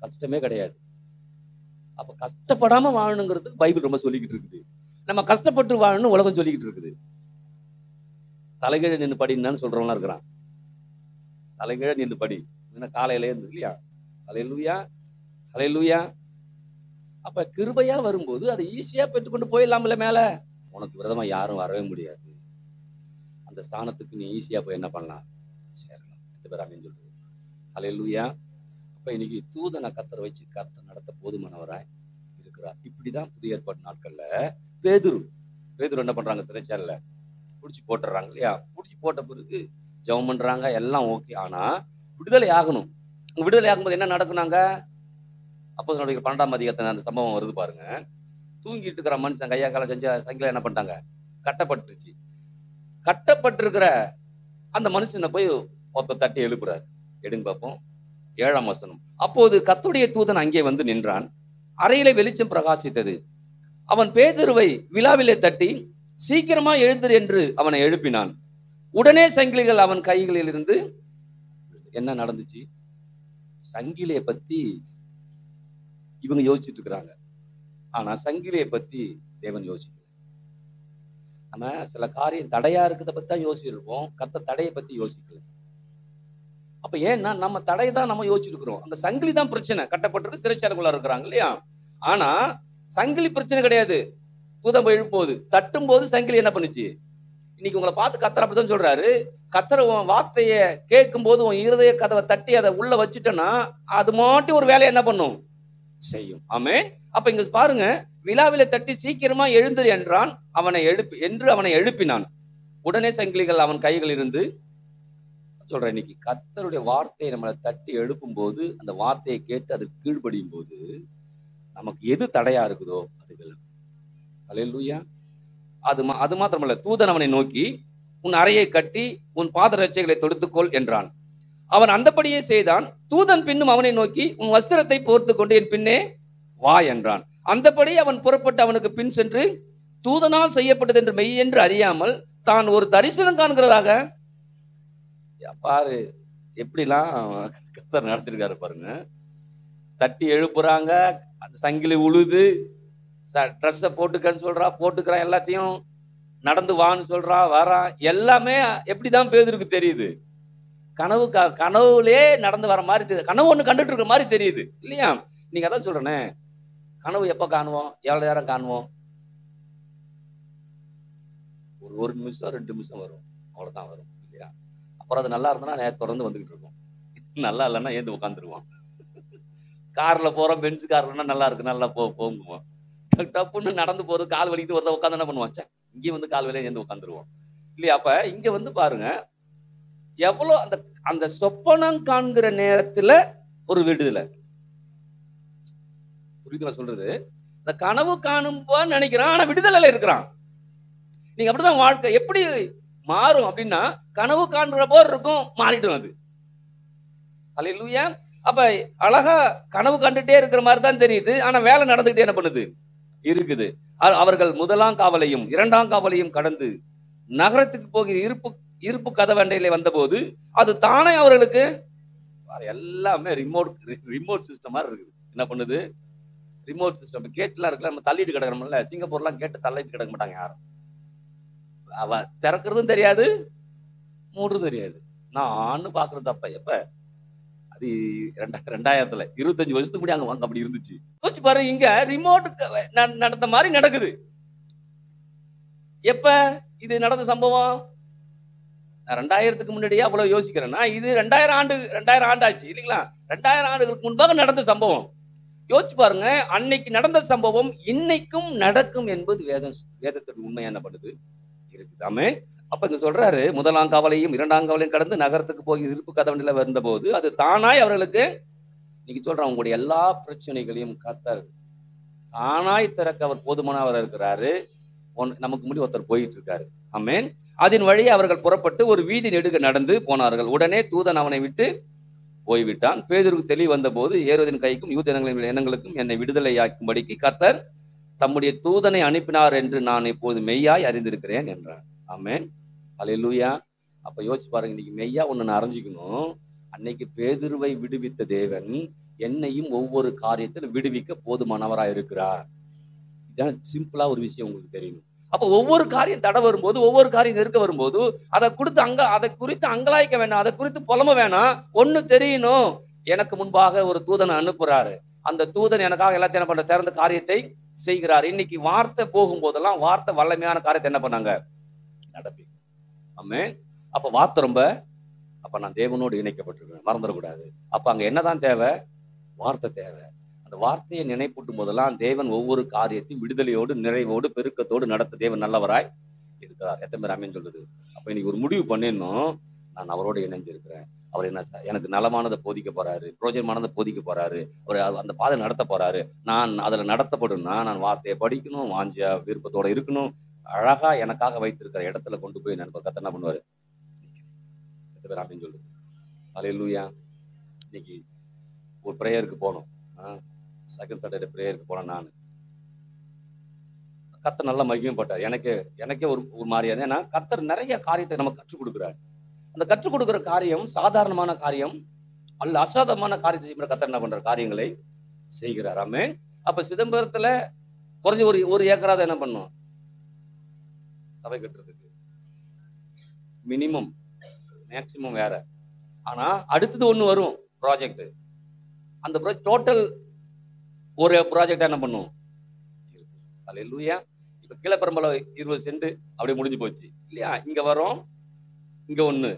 கஷ்டமே கிடையாது. அப்ப கஷ்டப்படாம வாழணுங்கிறதுக்கு பைபிள் ரொம்ப சொல்லிக்கிட்டு இருக்குது. நம்ம கஷ்டப்பட்டு வாழணும் உலகம் சொல்லிக்கிட்டு இருக்குது. தலைகீழ நின்று படின்னு சொல்றவங்களாம் இருக்கிறான். தலைகீழ நின்று படி, காலையில இருந்து இல்லையா? அல்லேலூயா, அல்லேலூயா. அப்ப கிருபையா வரும்போது அதை ஈஸியா பெற்றுக்கொண்டு போயிடலாம்ல மேல. உனக்கு விரோதமா யாரும் வரவே முடியாது. அந்த ஸ்தானத்துக்கு நீ ஈஸியா போய் என்ன பண்ணலாம்? சேரலாம். சொல்றது. அல்லேலூயா. அப்ப இன்னைக்கு தூதனை கர்த்தர் வச்சு கர்த்தர் நடத்த போதுமானவராய் இருக்கிறார். இப்படிதான் புதிய ஏற்பாடு நாட்கள்ல பேதுரு என்ன பண்றாங்க? சிறைச்சாலையில புடிச்சு போட்டுறாங்க இல்லையா? புடிச்சு போட்ட பிறகு ஜெபம் பண்றாங்க, எல்லாம் ஓகே. ஆனா விடுதலை ஆகணும். விடுதலை ஆகும்போது என்ன நடக்குனாங்க? அப்போஸ்தலர் 12ஆம் அதிகாரத்துல அந்த சம்பவம் வருது பாருங்க. தூங்கிட்டு இருக்கிற மனுஷன் கையா கால செஞ்ச சங்கில என்ன பண்ணிட்டாங்க? கட்டப்பட்டுருச்சு. கட்டப்பட்டிருக்கிற அந்த மனுஷனை போய் ஒருத்தர் தட்டி எழுப்புறாரு. எடுங்க பார்ப்போம். 7ஆம் வசனம். அப்போது கர்த்தருடைய தூதன் அங்கே வந்து நின்றான். அறையிலே வெளிச்சம் பிரகாசித்தது. அவன் பேதுருவை விலாவிலே தட்டி சீக்கிரமா எழுந்திரு என்று அவனை எழுப்பினான். உடனே சங்கிலிகள் அவன் கைகளில் இருந்து. என்ன நடந்துச்சு? சங்கிலியை பத்தி இவங்க யோசிச்சுட்டு இருக்கிறாங்க, ஆனா சங்கிலியை பத்தி தேவன் யோசிக்கல. நம்ம சில காரியம் தடையா இருக்கிறத பத்தி தான் யோசிச்சிருப்போம், கர்த்தர் தடையை பத்தி யோசிக்கல. அப்ப ஏன்னா நம்ம தடை தான் நம்ம யோசிச்சுட்டு இருக்கிறோம். அந்த சங்கிலி தான் பிரச்சனை. கட்டப்பட்டு சிறைச்சாலைக்குள்ள இருக்கிறாங்க இல்லையா? ஆனா சங்கிலி பிரச்சனை கிடையாது. தூதம் எழுப்பும்போது தட்டும் போது சங்கிலி என்ன பண்ணுச்சு? இன்னைக்கு உங்களை பார்த்து கர்த்தர் அப்படிதான் சொல்றாரு. கர்த்தர் உன் வார்த்தையை கேட்கும் போது உன் இருதய கதவை தட்டி அதை உள்ள வச்சுட்டேன்னா அது மாட்டி ஒரு வேலையை என்ன பண்ணும்? செய்யும். ஆமென். அப்ப இங்க பாருங்க, விலாவிலே தட்டி சீக்கிரமா எழுந்திரு என்றான். அவனை எழுப்பினான். உடனே சங்கிலிகள் அவன் கைகளில் இருந்து. சொல்றேன், இன்னைக்கு கர்த்தருடைய வார்த்தையை நம்மளை தட்டி எழுப்பும் போது, அந்த வார்த்தையை கேட்டு அதுக்கு கீழ்ப்படியும் போது நமக்கு எது தடையா இருக்குதோ அது விலகும். அல்லேலூயா. அது மாத்திரமல்ல, தூதன் அவனை நோக்கி உன் அறையை கட்டி உன் பாதரட்சைகளை தொடுத்துக்கொள் என்றான். அவன் அந்தபடியே செய்தான். தூதன் பின்னும் அவனை நோக்கி உன் வஸ்திரத்தை போர்த்து கொண்டு என் பின்னே வா என்றான். அந்தபடி அவன் புறப்பட்டு அவனுக்கு பின் சென்று தூதனால் செய்யப்பட்டது என்று மெய் என்று அறியாமல் தான் ஒரு தரிசனம் காண்கிறதாக. பாரு எப்படிலாம் கர்த்தர் நடத்திருக்காரு பாருங்க. தட்டி எழுப்புறாங்க, அந்த சங்கிலி உழுது, ட்ரெஸ்ஸை போட்டுக்கன்னு சொல்றா, போட்டுக்கிறான், எல்லாத்தையும் நடந்து வான்னு சொல்றா, வரான். எல்லாமே எப்படிதான் பேதுருக்கு தெரியுது? கனவுலே நடந்து வர மாதிரி தெரியுது. கனவு ஒண்ணு கண்டுட்டு இருக்கிற மாதிரி தெரியுது இல்லையா? நீங்க அதான் சொல்றேனே, கனவு எப்ப காணுவோம்? எவ்வளவு நேரம் காணுவோம்? ஒரு நிமிஷம் 2 நிமிஷம் வரும், அவ்வளவுதான் வரும் அப்புறம் அது நல்லா இருந்தனா தொடர்ந்து வந்துகிட்டு இருக்கும், நல்லா இல்லைன்னா ஏந்து உட்காந்துருவான். கார்ல போறோம், பென்ஸ் கார்லன்னா நல்லா இருக்கு, நல்லா போங்குவோம். டப்புன்னு நடந்து போறது, கால் வலிக்குது, ஒருத்தர் உட்காந்து என்ன பண்ணுவான், இங்கே வந்து கால் வலியா ஏந்து உட்காந்துருவோம் இல்லையா? அப்ப இங்க வந்து பாருங்க, எவ்வளவு அந்த அந்த சொப்பனம் காண்கிற நேரத்துல ஒரு விடுதலை. புரியுது நான் சொல்றது? இந்த கனவு காணும்போது நினைக்கிறான், ஆனா விடுதலையில இருக்கிறான். நீங்க அப்படிதான் வாழ்க்கை எப்படி மாறும் அப்படின்னா, கனவு காண்கிற போது இருக்கும், மாறிடும் அது. அல்லேலூயா. அப்ப அழகா கனவு கண்டுட்டே இருக்கிற மாதிரி தான் தெரியுது, ஆனா வேலை நடந்துகிட்டே என்ன பண்ணுது இருக்குது. அவர்கள் முதலாம் காவலையும் இரண்டாம் காவலையும் கடந்து நகரத்துக்கு போகிற இருப்பு கதவண்டையிலே வந்தபோது அது தானே அவர்களுக்கு எல்லாமே ரிமோட் சிஸ்டம் மாதிரி இருக்குது. என்ன பண்ணுது? Remote system. கேட்லாம் இருக்குல்ல, நம்ம தள்ளிட்டு கிடக்கிறோம்ல, சிங்கப்பூர்லாம் கேட்டு தள்ளிட்டு கிடக்க மாட்டாங்க யாரும். அவ திறக்கிறதும் தெரியாது, மூடுறதும் தெரியாது. நான் பாக்குறது அப்ப எப்ப அது 2000 25 வருஷத்துக்கு முன்னாடி அங்க அப்படி இருந்துச்சு. யோசிச்சு பாரு, இங்க ரிமோட் நடந்த மாதிரி நடக்குது. எப்ப இது நடந்த சம்பவம்? 2000க்கு முன்னாடியே அவ்வளவு யோசிக்கிறேன்னா, இது 2000 ஆண்டு ஆச்சு இல்லைங்களா? 2000 ஆண்டுகளுக்கு முன்பாக நடந்த சம்பவம். யோசிச்சு பாருங்க, அன்னைக்கு நடந்த சம்பவம் இன்னைக்கும் நடக்கும் என்பது வேதத்தின் உண்மை என்ன பண்ணுது இருக்குது. ஆமென். அப்ப இங்க சொல்றாரு, முதலாம் காவலையும் இரண்டாம் காவலையும் கடந்து நகரத்துக்கு போய் இருப்பு கதவண்டில வந்தபோது அது தானாய் அவர்களுக்கு, இன்னைக்கு சொல்றேன், உங்களுடைய எல்லா பிரச்சனைகளையும் கர்த்தர் தானாய் திறக்க அவர் போதுமானவர் இருக்கிறாரு. நமக்கு முன்னாடி ஒருத்தர் போயிட்டு இருக்காரு. ஆமென். அதன் வழியே அவர்கள் புறப்பட்டு ஒரு வீதி நெடுக நடந்து போனார்கள். உடனே தூதன் அவனை விட்டு போய்விட்டான். பேதுருக்கு தெளிவு வந்த போது, ஏரோதின் கைக்கும் யூதர்களின் எண்ணங்களுக்கும் என்னை விடுதலையாக்கும்படிக்கு கர்த்தர் தம்முடைய தூதனை அனுப்பினார் என்று நான் இப்போது மெய்யாய் அறிந்திருக்கிறேன் என்றார். ஆமென். அல்லேலூயா. அப்ப யோசிச்சு பாருங்க, இன்னைக்கு மெய்யா ஒண்ணு நான் அறிஞ்சிக்கணும். அன்னைக்கு பேதுருவை விடுவித்த தேவன் என்னையும் ஒவ்வொரு காரியத்தில் விடுவிக்க போதுமானவராய் இருக்கிறார். இதான் சிம்பிளா ஒரு விஷயம் உங்களுக்கு தெரியணும். அப்ப ஒவ்வொரு காரியம் தடை வரும்போது, ஒவ்வொரு காரியம் நெருக்க வரும்போது, அதை குறித்து அங்கலாய்க்க வேணாம், அதை குறித்து புலம்ப வேணாம். ஒண்ணு தெரியணும், எனக்கு முன்பாக ஒரு தூதனை அனுப்புறாரு. அந்த தூதன் எனக்காக எல்லாத்தையும் என்ன பண்ற, திறந்த காரியத்தை செய்கிறார். இன்னைக்கு வார்த்தை போகும்போதெல்லாம் வார்த்தை வல்லமையான காரியத்தை என்ன பண்ணாங்க, நடப்பீங்க. ஆமென். அப்ப வார்த்தை அப்ப நான் தேவனோடு இணைக்கப்பட்டிருக்கிறேன், மறந்துடக்கூடாது. அப்ப அங்க என்னதான் தேவை? வார்த்தை தேவை. அந்த வார்த்தையை நினைப்பூட்டும் போதெல்லாம் தேவன் ஒவ்வொரு காரியத்தையும் விடுதலையோடு, நிறைவோடு, பெருக்கத்தோடு நடத்த தேவன் நல்லவராய் இருக்கிறார். எத்தனை பேர் ஆமென் சொல்லுது? அப்ப இன்னைக்கு ஒரு முடிவு பண்ணிடணும், நான் அவரோடு இணைஞ்சிருக்கிறேன். அவர் என்ன எனக்கு நலமானதை போதிக்க போறாரு, பிரோஜனமானதை போதிக்க போறாரு, அவர் அந்த பாதை நடத்த போறாரு. நான் அதுல நடத்தப்படும்னா நான் வார்த்தையை படிக்கணும், வாஞ்சியா விருப்பத்தோட இருக்கணும். அழகா எனக்காக வைத்திருக்கிற இடத்துல கொண்டு போய் நான் கர்த்தர் என்ன பண்ணுவாரு? எத்தனை பேர் ஆமென் சொல்லுது? அல்லேலூயா. இன்னைக்கு ஒரு பிரேயருக்கு போனோம், செகண்ட் சாட்டர்டே பிரேயருக்கு போனேன். நான் கர்த்தர் நல்லா மகிமைப்பட்டார். எனக்கே ஒரு மாதிரியா, ஏன்னா கர்த்தர் நிறைய காரியத்தை நமக்கு கற்றுக் கொடுக்குறாரு. அந்த கற்றுக் கொடுக்குற காரியம் சாதாரணமான காரியம் அல்ல, அசாதாரணமான காரியத்தை செய்கிற கர்த்தர் என்ன பண்ற காரியங்களை செய்கிறார். ஆமென். அப்ப சிதம்பரத்துல குறைஞ்ச ஒரு ஏக்கராத என்ன பண்ணும் சபை கட்டுறதுக்கு, மினிமம் மேக்சிமம் வேற. ஆனா அடுத்தது ஒண்ணு வரும் ப்ராஜெக்ட். அந்த டோட்டல் ஒரு ப்ராஜெக்ட் என்ன பண்ணும்? அல்லேலூயா. இப்ப கீழப்பரம்பல 20 சென்ட் அப்படியே முடிஞ்சு போச்சு இல்லையா? இங்க வரும், இங்க ஒண்ணு,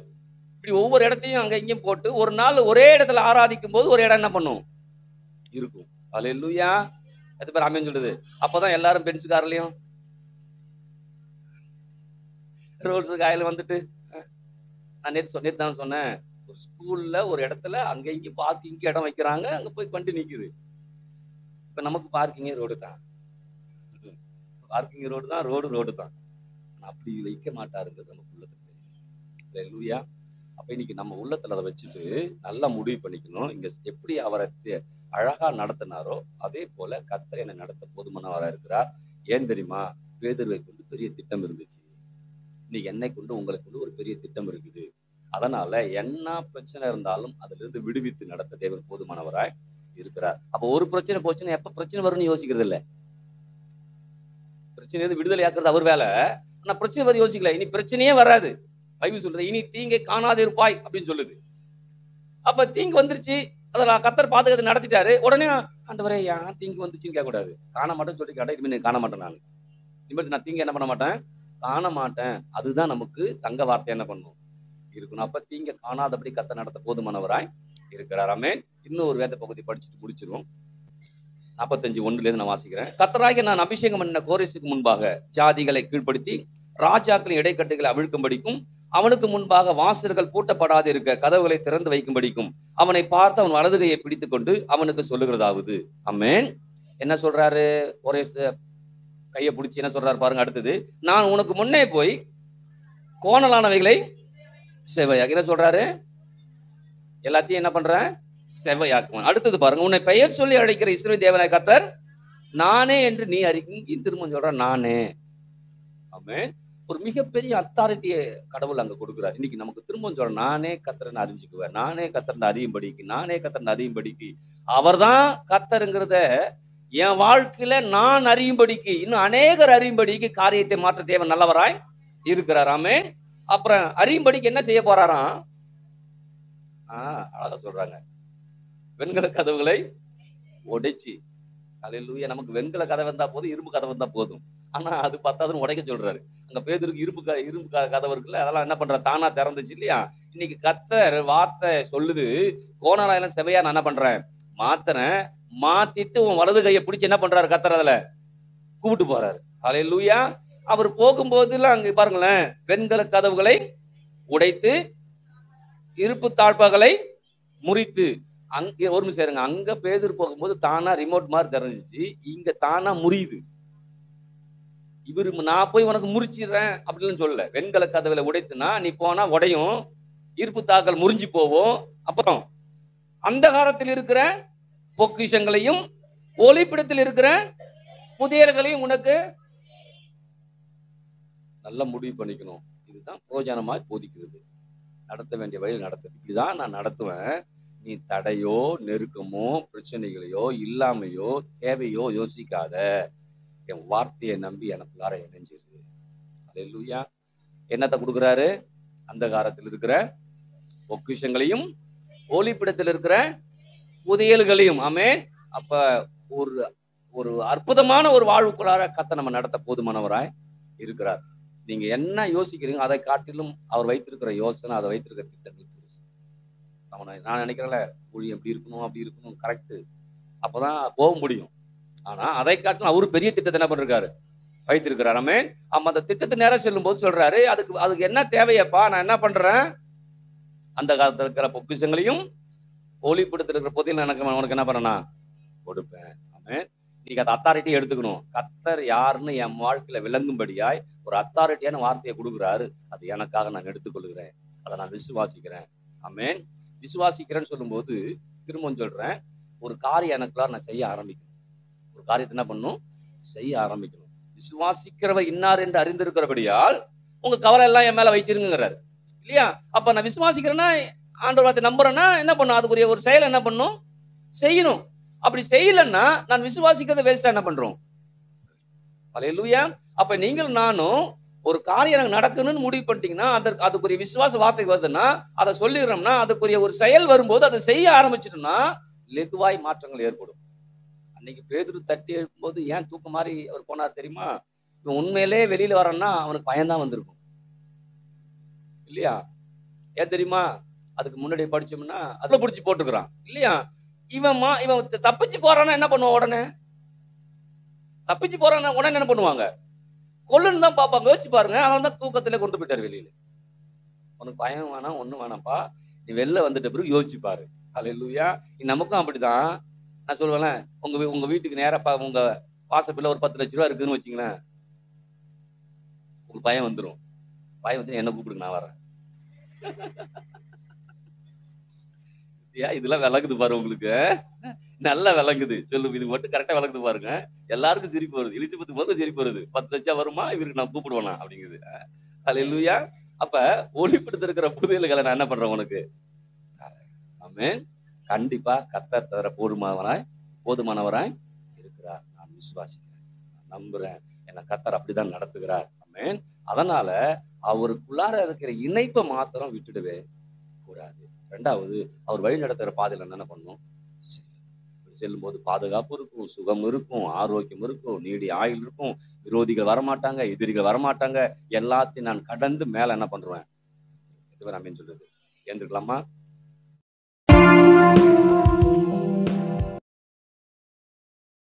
இப்படி ஒவ்வொரு இடத்தையும் அங்க இங்கேயும் போட்டு ஒரு நாள் ஒரே இடத்துல ஆராதிக்கும் போது ஒரு இடம் என்ன பண்ணும்? இருக்கும். அல்லேலூயா. எத்தனை பேர் ஆமென் சொல்லுது? அப்பதான் எல்லாரும் பென்ஸ் கார்லயும் ரோல்ஸ் காயில வந்துட்டு, நான் நேத்து தான் சொன்னேன், ஒரு ஸ்கூல்ல ஒரு இடத்துல அங்க இங்க பார்க்கிங் இடம் வைக்கிறாங்க, அங்க போய் வண்டி நிக்குது. இப்ப நமக்கு பார்க்கிங் ரோடு தான், பார்க்கிங் ரோடு தான், ரோடு தான். அப்படி வைக்க மாட்டாருங்கிறது நமக்கு உள்ளத்துல தெரியும். அல்லேலூயா. அப்ப இன்னைக்கு நம்ம உள்ளத்துல அதை வச்சுட்டு நல்லா முடிவு பண்ணிக்கணும். இங்க எப்படி அவரை அழகா நடத்தினாரோ அதே போல கர்த்தர் என்னை நடத்த போதுமானவரா இருக்கிறார். ஏன் தெரியுமா? பேதுருவை கொண்டு பெரிய திட்டம் இருந்துச்சு. இன்னைக்கு என்னை கொண்டு உங்களை கொண்டு ஒரு பெரிய திட்டம் இருக்குது. அதனால என்ன பிரச்சனை இருந்தாலும் அதுல இருந்து விடுவித்து நடத்த தேவன் போதுமானவராய் இருக்கிறார். அப்ப ஒரு பிரச்சனை போச்சுன்னா எப்ப பிரச்சனை வரும்னு யோசிக்கிறது இல்ல. பிரச்சனை விடுதலை ஆக்குறது அவர் வேலை. ஆனா பிரச்சனை வர யோசிக்கல. இனி பிரச்சனையே வராது. பைபிள் சொல்றது இனி தீங்கை காணாதிருப்பாய் அப்படின்னு சொல்லுது. அப்ப தீங்கு வந்துருச்சு, அதில் கர்த்தர் பாதுகாத்து நடத்திட்டாரு. உடனே ஆண்டவரே ஏன் தீங்கு வந்துச்சுன்னு கேட்க கூடாது. காண மாட்டேன்னு சொல்லி கேட்டா இனிமேல் காண மாட்டேன், நான் இனிமேல் நான் தீங்கு என்ன பண்ண மாட்டேன், காண மாட்டேன். அதுதான் நமக்கு தங்க வார்த்தை என்ன பண்ணும் இருக்கணும். அப்ப தீங்க காணாதபடி கர்த்தர் நடத்த போதுமானவராய் இருக்கிறார். ஆமென். இன்னும் ஒரு வேத பகுதி படிச்சுட்டு முடிச்சிருவோம். 45:1 நான் வாசிக்கிறேன். கர்த்தராகிய நான் அபிஷேகம் பண்ண கோரேசுக்கு முன்பாக ஜாதிகளை கீழ்ப்படுத்தி ராஜாக்களின் இடைக்கட்டுகளை அவிழ்க்கும்படிக்கும் அவனுக்கு முன்பாக வாசல்கள் பூட்டப்படாது இருக்க கதவுகளை திறந்து வைக்கும்படிக்கும் அவனை பார்த்து அவன் வலது கையை பிடித்துக் கொண்டு அவனுக்கு சொல்லுகிறதாவது. ஆமென். என்ன சொல்றாரு? கோரேசு கையை பிடிச்சி என்ன சொல்றாரு பாருங்க. அடுத்தது, நான் உனக்கு முன்னே போய் கோணலானவைகளை செவ்வையாக, என்ன சொல்றாரு? எல்லாத்தையும் என்ன பண்றேன்? செவ்வையாக்குவான். அடுத்தது பாருங்க, உன்னை பெயர் சொல்லி அழைக்கிற இஸ்ரவேல் தேவனாய் கர்த்தர் நானே என்று நீ அறிக்கை. திரும்ப சொல்ற நானே. ஆமென். ஒரு மிகப்பெரிய அத்தாரிட்டியை கடவுள் அங்க கொடுக்குறார். இன்னைக்கு நமக்கு திரும்ப சொல்ற நானே கர்த்தர்ன்னு அறிஞ்சுக்குவேன், நானே கர்த்தர்ன்னு அறியும்படிக்கு, நானே கர்த்தர்ன்னு அறியும்படிக்கு, அவர்தான் கர்த்தருங்கிறத என் வாழ்க்கையில நான் அறியும்படிக்கு, இன்னும் அநேகர் அறியும்படிக்கு காரியத்தை மாற்ற தேவன் நல்லவராய் இருக்கிறார். ஆமென். அப்புறம் அறியும்படிக்கு என்ன செய்ய போறாராம்? அழகா சொல்றாங்க, வெண்கல கதவுகளை உடைச்சு. அல்லேலூயா. நமக்கு வெண்கல கதவு வந்தா போதும், இரும்பு கதவு வந்தா போதும். ஆனா அது பத்தாதுன்னு உடைக்க சொல்றாரு. அங்க பேதுருக்கு இரும்பு கதவு இருக்குல்ல, அதெல்லாம் என்ன பண்ற? தானா திறந்துச்சு இல்லையா? இன்னைக்கு கர்த்தர் வார்த்தை சொல்லுது, கோணலாயெல்லாம் செவையா நான் என்ன பண்றேன்? மாத்துறேன். மாத்திட்டு உன் வலது கையை பிடிச்சு என்ன பண்றாரு கர்த்தர்? அதுல கூப்பிட்டு போறாரு. அல்லேலூயா. அவர் போகும்போதுலாம் அங்க பாருங்களேன், வெண்கல கதவுகளை உடைத்து இருப்பு தாழ்பாகளை முறித்து. அங்க ஒரு நிமிஷம் இருங்க. அங்க பேதுரு போகும்போது தானா ரிமோட் மாதிரி தெரிஞ்சிச்சு, இங்க தானா முறியுது. இவரு நான் போய் உனக்கு முறிச்சிடுறேன் அப்படின்னு சொல்லல. வெண்கல கதவுகளை உடைத்துனா நீ போனா உடையும், இருப்பு தாக்கல் முறிஞ்சு போவோம். அப்புறம் அந்தகாரத்தில் இருக்கிற பொக்கிஷங்களையும் ஒளிப்பிடத்தில் இருக்கிற புதியர்களையும் உனக்கு நல்ல முடிவு பண்ணிக்கணும். இதுதான் பிரயோஜனமாய் போதிக்கிறது. நடத்த வேண்டிய வழியில் நடத்த, இப்படிதான் நான் நடத்துவேன். நீ தடையோ நெருக்கமோ பிரச்சனைகளையோ இல்லாமையோ தேவையோ யோசிக்காத, என் வார்த்தையை நம்பி எனக்குள்ளார இணைஞ்சிரு. அல்லேலூயா. என்னத்தை கொடுக்குறாரு? அந்தகாரத்தில் இருக்கிற பொக்கிஷங்களையும் ஒளிப்பிடத்தில் இருக்கிற புதையல்களையும். ஆமென். அப்ப ஒரு ஒரு அற்புதமான ஒரு வாழ்வுக்குள்ளார கர்த்தர் நம்ம நடத்த போதுமானவராய் இருக்கிறார். நீங்க என்ன யோசிக்கிறீங்க அதை காட்டிலும் அவர் வைத்திருக்கிற யோசனை, அதை வைத்திருக்கிற திட்டங்கள் பெருசு. நான் நினைக்கிறேன்ல, ஊழியம் எப்படி இருக்கணும் அப்படி இருக்கணும், கரெக்ட், அப்பதான் போக முடியும். ஆனா அதை காட்டிலும் அவரு பெரிய திட்டத்தை என்ன பண்றாரு? வைத்திருக்கிறார். ஆமென். அந்த திட்டத்தை நேரம் செல்லும் போது சொல்றாரு, அதுக்கு என்ன தேவையப்பா? நான் என்ன பண்றேன்? அந்த காலத்துல இருக்கிற பொக்கிஷங்களையும் ஒளிப்படுத்தி இருக்கிற புதையல் எனக்கு உனக்கு என்ன பண்ணனா கொடுப்பேன். ஆமென். நீங்க அந்த அத்தாரிட்டியை எடுத்துக்கணும். கர்த்தர் யாருன்னு என் வாழ்க்கையில விளங்கும்படியாய் ஒரு அத்தாரிட்டியான வார்த்தையை கொடுக்குறாரு. அது எனக்காக நான் எடுத்துக்கொள்கிறேன். அதை நான் விசுவாசிக்கிறேன். ஆமென். விசுவாசிக்கிறேன்னு சொல்லும்போது திரும்ப சொல்றேன், ஒரு காரியம் எனக்குள்ள நான் செய்ய ஆரம்பிக்கணும். ஒரு காரியத்தை என்ன பண்ணணும்? செய்ய ஆரம்பிக்கணும். விசுவாசிக்கிறவ இன்னார் என்று அறிந்திருக்கிறபடியால் உங்க கவலை எல்லாம் என் மேல வச்சிருங்கிறாரு இல்லையா? அப்ப நான் விசுவாசிக்கிறேன்னா, ஆண்டவர் வார்த்தை நம்புறேன்னா என்ன பண்ணும்? அதுக்குரிய ஒரு செயல் என்ன பண்ணும்? செய்யணும். அப்படி செய்யலன்னா நான் விசுவாசிக்கிறத வேஸ்டா என்ன பண்றோம்? அல்லேலூயா. அப்ப நீங்கள் நானும் ஒரு காரியம் எனக்கு நடக்கணும்னு முடிவு பண்ணிட்டீங்கன்னா, அதுக்குரிய விசுவாச வார்த்தை வருதுன்னா அதை சொல்லிடுறோம்னா, அதுக்குரிய ஒரு செயல் வரும்போது அதை செய்ய ஆரம்பிச்சிட்டோம்னா லெகுவாய் மாற்றங்கள் ஏற்படும். அன்னைக்கு பேதுரு தட்டி எழுப்பும்போது ஏன் தூக்கம் மாதிரி அவர் போனார் தெரியுமா? இவன் உண்மையிலே வெளியில வரன்னா அவனுக்கு பயம்தான் வந்திருக்கும் இல்லையா? ஏன் தெரியுமா? அதுக்கு முன்னாடி படிச்சோம்னா அதுல பிடிச்சி போட்டுக்கிறான் இல்லையா? இவன் தப்பிச்சு போறான்னா என்ன பண்ணுவான்? உடனே தப்பிச்சு போறான்னா உடனே என்ன பண்ணுவாங்க? கொல்லுன்னு தான் பாப்பாங்க. யோசிச்சு பாருங்க. அவன் தான் தூக்கத்திலே கொண்டு போயிட்டார் வெளியில. உனக்கு பயம் வேணாம், ஒண்ணும் வேணாம்ப்பா, நீ வெளில வந்துட்ட பிறகு யோசிச்சு பாரு. அல்லேலூயா. நமக்கும் அப்படிதான். நான் சொல்லுவேன், உங்க வீட்டுக்கு நேரப்பா உங்க வாசப்பில் ஒரு 10 லட்ச ரூபா இருக்குதுன்னு வச்சுங்களேன், உங்களுக்கு பயம் வந்துடும். பயம் வந்து என்ன கூப்பிடுங்க, நான் வரேன். இதெல்லாம் விளங்குது பாரு உங்களுக்கு, நல்லா விளங்குது. சொல்லு, இது மட்டும் கரெக்டா விளங்குது பாருங்க. எல்லாருக்கும் சிரிப்பு வருது. எலிசபெத் முதல்ல சிரிப்பு வருது. 10 லட்சம் வருமா இவருக்கு நான் கூப்பிடுவேனா அப்படிங்குது. அல்லேலூயா. அப்ப ஒளிப்படுத்த இருக்கிற புதையல்களை நான் என்ன பண்றேன் உனக்கு? ஆமென். கண்டிப்பா கர்த்தர் தவிர போதுமானவராய் இருக்கிறார். நான் விசுவாசிக்கிறேன், நான் நம்புறேன். என்ன கர்த்தர் அப்படிதான் நடத்துகிறார். ஆமென். அதனால அவருக்குள்ளார இருக்கிற இணைப்பை மாத்திரம் விட்டுடவே கூடாது. ரெண்டாவது, அவர் வழி நடத்துகிற பாதையில என்ன பண்ணணும்? செல்லும் போது பாதுகாப்பு இருக்கும், சுகம் இருக்கும், ஆரோக்கியம் இருக்கும், நீடி ஆயுள் இருக்கும், விரோதிகள் வரமாட்டாங்க, எதிரிகள் வரமாட்டாங்க. எல்லாத்தையும் நான் கடந்து மேல என்ன பண்றேன்? இதுவரை அமேன்னு சொல்றது. ஏந்திருக்கலாமா?